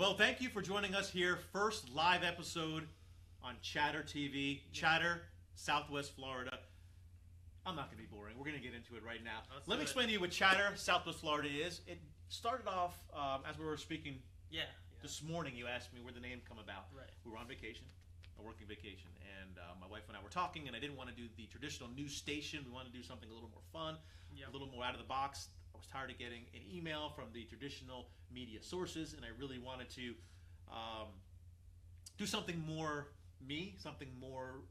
Well, thank you for joining us here. First live episode on Chatter TV, Chatter, Southwest Florida. I'm not going to be boring. We're going to get into it right now. Let me explain to you what Chatter, Southwest Florida is. It started off as we were speaking this morning. You asked me where the name come about. Right. We were on vacation, a working vacation, and my wife and I were talking, and I didn't want to do the traditional news station. We wanted to do something a little more fun, a little more out of the box. I was tired of getting an email from the traditional media sources, and I really wanted to do something more me, something more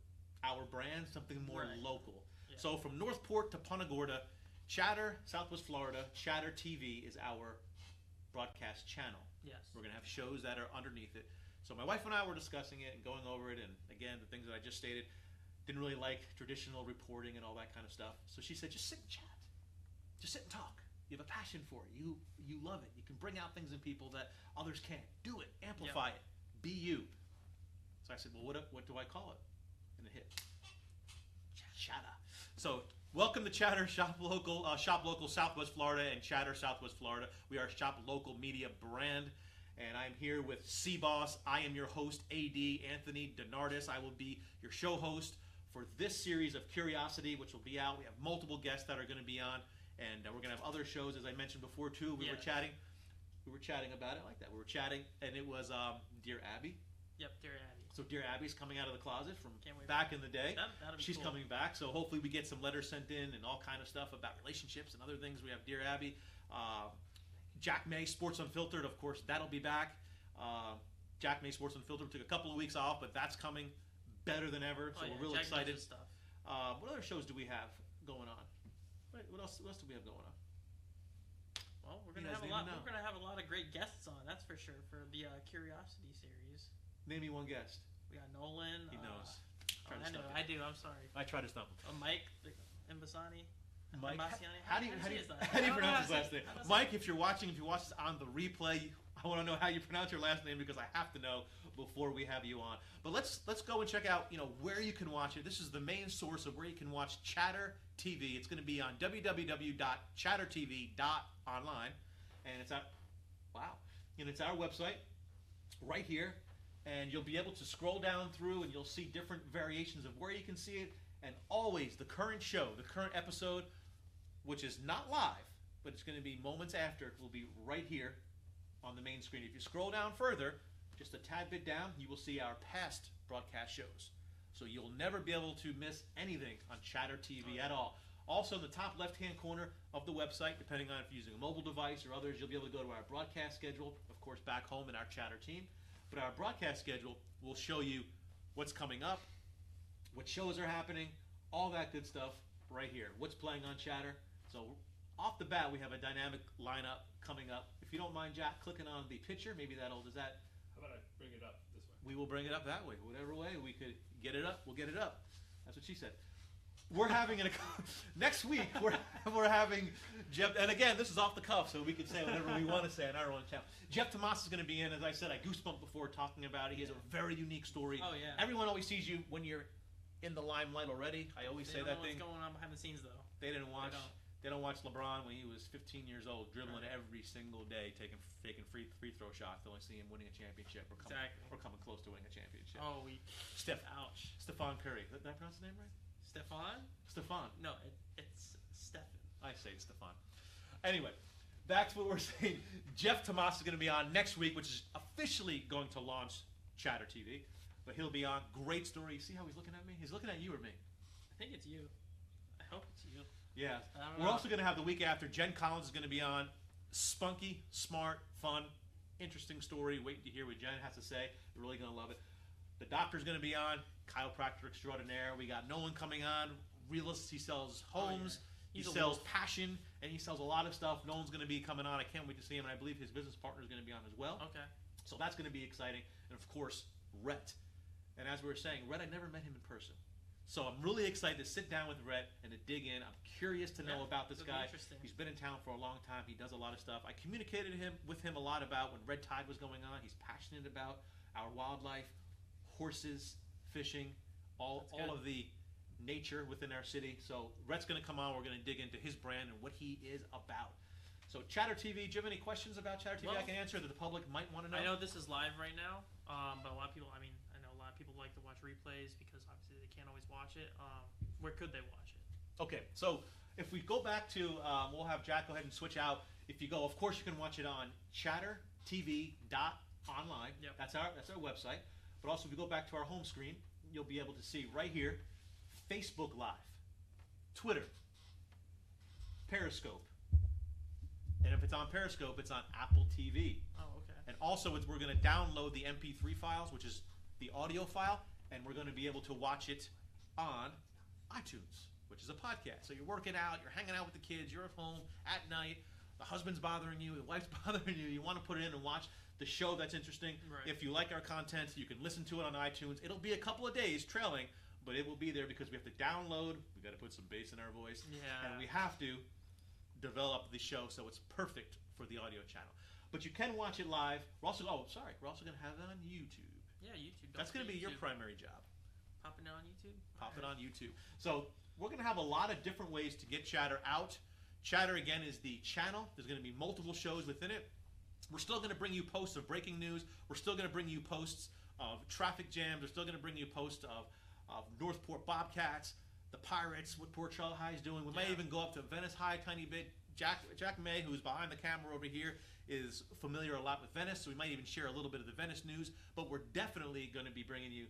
our brand, something more local. Yeah. So from Northport to Punta Gorda, Chatter, Southwest Florida, Chatter TV is our broadcast channel. Yes. We're going to have shows that are underneath it. So my wife and I were discussing it and going over it, and again, the things that I just stated, didn't really like traditional reporting and all that kind of stuff. So she said, just sit and chat. Just sit and talk. You have a passion for it. You love it. You can bring out things in people that others can't. Do it. Amplify it. Be you. So I said, well, what do I call it? And it hit. Chatter. So welcome to Chatter, Shop Local Southwest Florida, and Chatter Southwest Florida. We are a Shop Local media brand, and I'm here with C-Boss. I am your host, AD Anthony Donardis. I will be your show host for this series of Curiosity, which will be out. We have multiple guests that are going to be on. And we're going to have other shows, as I mentioned before, too. We were chatting. We were chatting about it like that. We were chatting, and it was Dear Abby. Yep, Dear Abby. So Dear Abby's coming out of the closet from back in the day. She's coming back. So hopefully we get some letters sent in and all kind of stuff about relationships and other things. We have Dear Abby. Jack May, Sports Unfiltered, of course, that'll be back. Jack May, Sports Unfiltered took a couple of weeks off, but that's coming better than ever. So we're really excited. Stuff. What other shows do we have going on? What else do we have going on? Well, we're gonna have a lot. We're gonna have a lot of great guests on. That's for sure for the Curiosity series. Name me one guest. We got Nolan. He knows. I know. I do. I'm sorry. I try to stump him. Mike Mbasani. Mike. How do you pronounce his last name? Mike, if you're watching, if you watch this on the replay, I want to know how you pronounce your last name because I have to know before we have you on. But let's go and check out where you can watch it. This is the main source of where you can watch Chatter TV. It's going to be on www.chattertv.online, and it's it's our website right here, and you'll be able to scroll down through and you'll see different variations of where you can see it, and always the current show, the current episode, which is not live, but it's going to be moments after, will be right here on the main screen. If you scroll down further, just a tad bit down, you will see our past broadcast shows. So you'll never be able to miss anything on Chatter TV at all. Also, in the top left-hand corner of the website, depending on if you're using a mobile device or others, you'll be able to go to our broadcast schedule, of course, back home in our Chatter team. But our broadcast schedule will show you what's coming up, what shows are happening, all that good stuff right here. What's playing on Chatter. So off the bat, we have a dynamic lineup coming up. If you don't mind, Jack, clicking on the picture, maybe does that... How about I bring it up this way? We will bring it up that way. Whatever way we could get it up, we'll get it up. That's what she said. We're having next week. We're having Jeff, and again, this is off the cuff, so we can say whatever we want to say on our own channel. Jeff Tomas is going to be in. As I said, I goosebumped before talking about it. He has a very unique story. Oh yeah. Everyone always sees you when you're in the limelight already. I always say that thing. What's going on behind the scenes, though? They didn't watch. They don't watch LeBron when he was 15 years old, dribbling every single day, taking free throw shots. They only see him winning a championship or coming close to winning a championship. Oh, ouch. Stephon Curry. Did I pronounce his name right? Stephon. No, it's Stephen. I say it's Stephon. Anyway, back to what we're saying. Jeff Tomas is going to be on next week, which is officially going to launch Chatter TV. But he'll be on. Great story. See how he's looking at me? He's looking at you or me? I think it's you. I hope it's you. Yeah. We're also going to have the week after. Jen Collins is going to be on. Spunky, smart, fun, interesting story. Waiting to hear what Jen has to say. You're really going to love it. The doctor's going to be on. Chiropractor extraordinaire. We got Nolan coming on. Realist. He sells homes. He sells passion, and he sells a lot of stuff. Nolan's going to be coming on. I can't wait to see him, and I believe his business partner is going to be on as well. Okay. So that's going to be exciting. And, of course, Rhett. And as we were saying, Rhett, I never met him in person. So I'm really excited to sit down with Rhett and to dig in. I'm curious to know about this guy. He's been in town for a long time. He does a lot of stuff. I communicated with him a lot about when Red Tide was going on. He's passionate about our wildlife, horses, fishing, all of the nature within our city. So Rhett's going to come on. We're going to dig into his brand and what he is about. So Chatter TV, do you have any questions about Chatter TV I can answer that the public might want to know? I know this is live right now, but a lot of people, I know a lot of people like to watch replays because obviously they can't always watch it. Where could they watch it? Okay, so if we go back to, we'll have Jack go ahead and switch out. If you go, of course you can watch it on chattertv.online. Yep. That's our website. But also if you go back to our home screen, you'll be able to see right here, Facebook Live, Twitter, Periscope. And if it's on Periscope, it's on Apple TV. Oh, okay. And also we're going to download the MP3 files, which is the audio file, and we're going to be able to watch it on iTunes, which is a podcast. So you're working out, you're hanging out with the kids, you're at home at night, the husband's bothering you, the wife's bothering you, you want to put it in and watch the show that's interesting. Right. If you like our content, you can listen to it on iTunes. It'll be a couple of days trailing, but it will be there because we have to download, we got to put some bass in our voice, and we have to develop the show so it's perfect for the audio channel. But you can watch it live. We're also going to have it on YouTube. Yeah, YouTube. That's going to be your primary job. Pop it on YouTube? Pop it on YouTube. So we're going to have a lot of different ways to get Chatter out. Chatter, again, is the channel. There's going to be multiple shows within it. We're still going to bring you posts of breaking news. We're still going to bring you posts of traffic jams. We're still going to bring you posts of Northport Bobcats, the Pirates, what Port Charlotte High is doing. We may even go up to Venice High a tiny bit. Jack May, who's behind the camera over here, is familiar a lot with Venice, so we might even share a little bit of the Venice news. But we're definitely going to be bringing you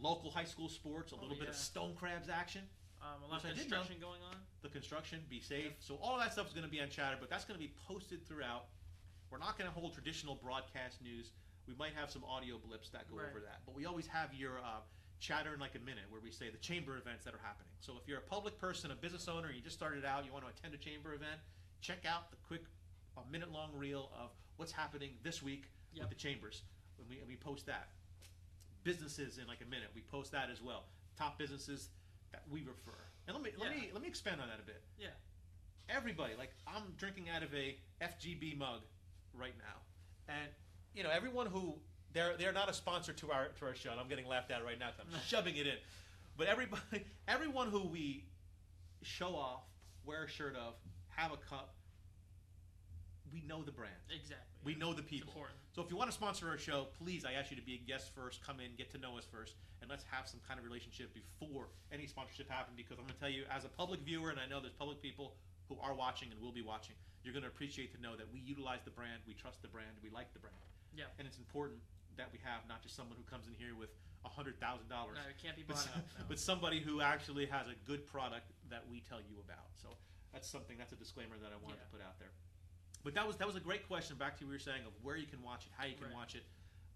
local high school sports, a little bit of Stone Crabs action. A lot of construction going on. The construction, be safe. So all of that stuff is going to be on Chatter, but that's going to be posted throughout. We're not going to hold traditional broadcast news. We might have some audio blips that go over that. But we always have your Chatter in like a minute, where we say the chamber events that are happening. So if you're a public person, a business owner, you just started out, you want to attend a chamber event, check out the quick minute-long reel of what's happening this week with the chambers. We post that. Businesses in like a minute, we post that as well. Top businesses that we refer. And let me expand on that a bit. Yeah. Everybody, like I'm drinking out of a FGB mug right now, and you know everyone who they're not a sponsor to our show. And I'm getting laughed at right now because I'm shoving it in. But everyone who we show off, wear a shirt of, have a cup, we know the brand. Exactly. We know the people. So if you want to sponsor our show, please, I ask you to be a guest first. Come in, get to know us first, and let's have some kind of relationship before any sponsorship happens. Because I'm going to tell you, as a public viewer, and I know there's public people who are watching and will be watching, you're going to appreciate to know that we utilize the brand, we trust the brand, we like the brand. Yeah. And it's important that we have not just someone who comes in here with $100,000. No, it can't be bought out. No. But somebody who actually has a good product that we tell you about. So that's a disclaimer that I wanted to put out there. But that was a great question. Back to what you were saying of where you can watch it, how you can watch it.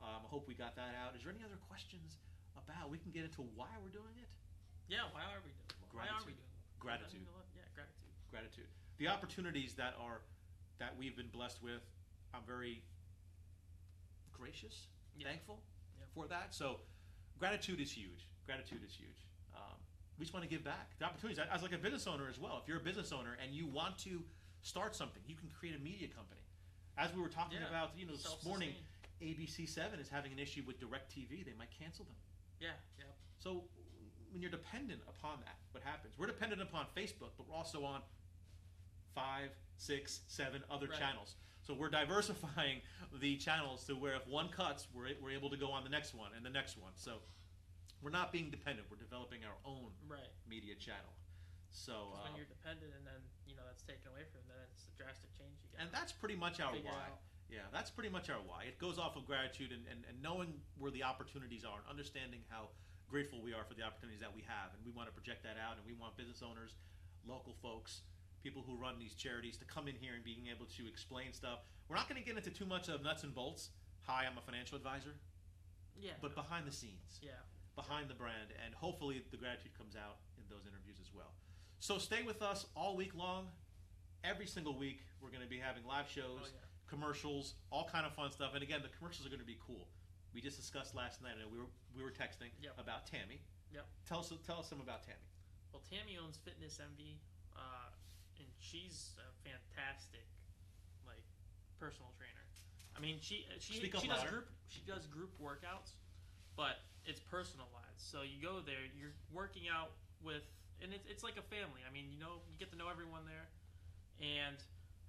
I hope we got that out. Is there any other questions about? We can get into why we're doing it. Yeah, why are we doing it? Why are we doing it? Gratitude. Yeah, gratitude. Gratitude. The opportunities that we've been blessed with, I'm very gracious, thankful for that. So gratitude is huge. Gratitude is huge. We just want to give back. The opportunities, as like a business owner as well. If you're a business owner and you want to start something, you can create a media company. As we were talking about, this morning, ABC7 is having an issue with DirecTV. They might cancel them. Yeah. So when you're dependent upon that, what happens? We're dependent upon Facebook, but we're also on 5, 6, 7 other channels. So we're diversifying the channels to where if one cuts, we're able to go on the next one and the next one. So we're not being dependent. We're developing our own media channel. So when you're dependent and then that's taken away from you, then it's a drastic change. And that's pretty much our why. Yeah, that's pretty much our why. It goes off of gratitude and knowing where the opportunities are and understanding how grateful we are for the opportunities that we have. And we want to project that out, and we want business owners, local folks, people who run these charities to come in here and being able to explain stuff. We're not going to get into too much of nuts and bolts. Hi, I'm a financial advisor. Yeah. But behind the scenes. Yeah. Behind the brand. And hopefully the gratitude comes out in those interviews as well. So stay with us all week long. Every single week we're going to be having live shows, commercials, all kind of fun stuff. And again, the commercials are going to be cool. We just discussed last night, and we were texting about Tammy. Yep. Tell us some about Tammy. Well, Tammy owns Fitness MD, and she's a fantastic personal trainer. I mean, she does group workouts, but it's personalized. So you go there, you're working out with, and it's like a family. I mean, you get to know everyone there, and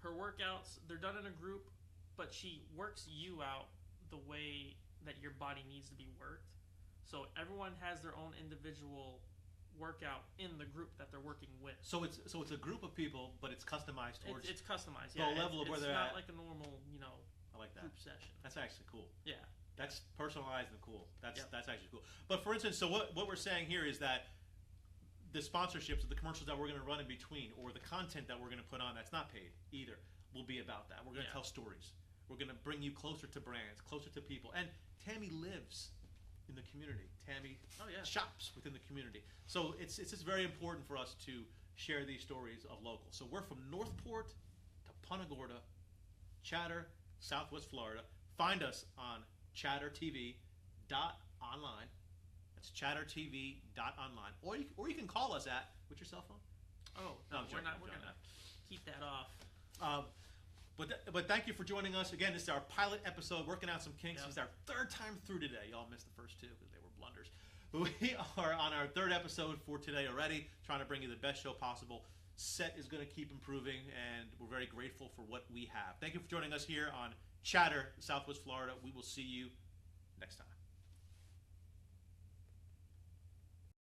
her workouts, they're done in a group, but she works you out the way that your body needs to be worked. So everyone has their own individual workout in the group that they're working with. So it's a group of people, but it's customized towards it's customized. the Yeah, level of where they're at. It's not at. like a normal, I like that. group session. That's actually cool. Yeah. That's personalized and cool. That's Yep. that's actually cool. But for instance, so what we're saying here is that the sponsorships or the commercials that we're going to run in between, or the content that we're going to put on that's not paid either, will be about that. We're going to tell stories. We're going to bring you closer to brands, closer to people. And Tammy lives in the community. Tammy shops within the community. So it's just very important for us to share these stories of local. So we're from Northport to Punta Gorda, Chatter, Southwest Florida. Find us on chattertv.online. That's chattertv.online. Or you can call us at, what's your cell phone? Oh, no, we're gonna keep that off. But thank you for joining us. Again, this is our pilot episode, working out some kinks. Yep. This is our third time through today. Y'all missed the first two because they were blunders. We are on our third episode for today already, trying to bring you the best show possible. Set is going to keep improving, and we're very grateful for what we have. Thank you for joining us here on Chatter, Southwest Florida. We will see you next time.